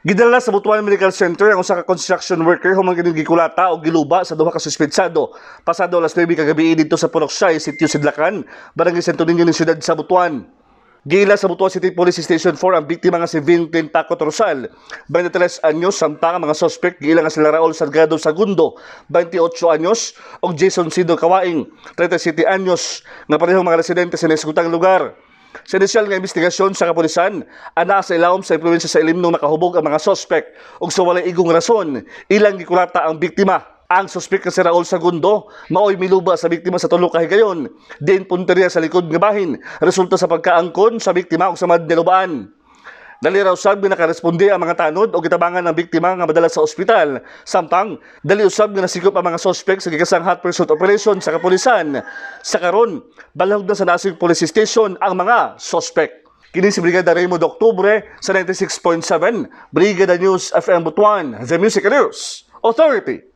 Gidala sa Butuan Medical Center ang usa ka construction worker humang kining gikulata o giluba sa duha ka suspetsado pasado alas 9 kagabi dito sa Punoksay, Sitio Sidlakan, Barangay Santo Niño ng siyudad sa Butuan. Giila sa Butuan City Police Station 4 ang biktima nga si Vincent Taco Torsal, 23 anyos, samtang ang mga suspect giila nga sila Raul Salgado Segundo, 28 anyos, ug Jason Sido Kawaing, 37 anyos, nga parehong mga residente sa nasugutang lugar. Sa inisyal nga investigasyon sa kapulisan, ana sa ilawom sa impluwensya sa ilimnong nakahubog ang mga sospek ug sa walay igong rason, ilang gikulata ang biktima. Ang sospek nga si Raul Segundo, maoy miluba sa biktima sa tulo ka higayon, din punteriya sa likod nga bahin, resulta sa pagkaangkon sa biktima ug sa madnilubaan. Dali raw usab nga nakaresponde ang mga tanod o gitabangan ng biktima nga madala sa ospital. Samtang, dali usab nga nasikop ang mga sospek sa gikasang hot pursuit operation sa kapulisan. Sa karon, balahog na sa Nasig Police Station ang mga sospek. Kini si Brigada Raymond Octubre sa 96.7 Brigada News FM Butuan, The Music News Authority.